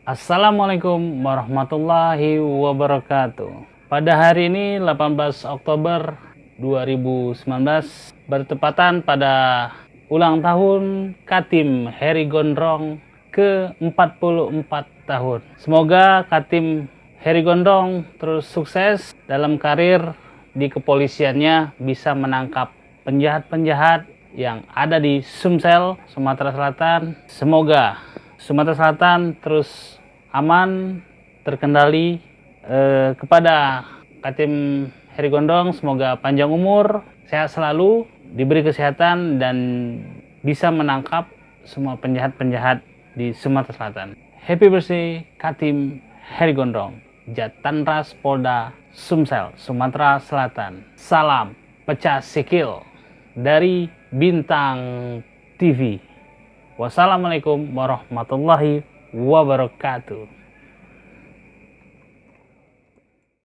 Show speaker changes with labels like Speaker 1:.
Speaker 1: Assalamualaikum warahmatullahi wabarakatuh. Pada hari ini 18 Oktober 2019 bertepatan pada ulang tahun Katim Heri Gondrong ke-44 tahun. Semoga Katim Heri Gondrong terus sukses dalam karir di kepolisiannya, bisa menangkap penjahat-penjahat yang ada di Sumsel, Sumatera Selatan. Semoga Sumatera Selatan terus aman, terkendali. Kepada Katim Heri Gondrong, semoga panjang umur, sehat selalu, diberi kesehatan, dan bisa menangkap semua penjahat-penjahat di Sumatera Selatan. Happy birthday Katim Heri Gondrong, Jatanras Polda Sumsel, Sumatera Selatan. Salam pecah sikil dari Bintang TV. Wassalamualaikum warahmatullahi wabarakatuh.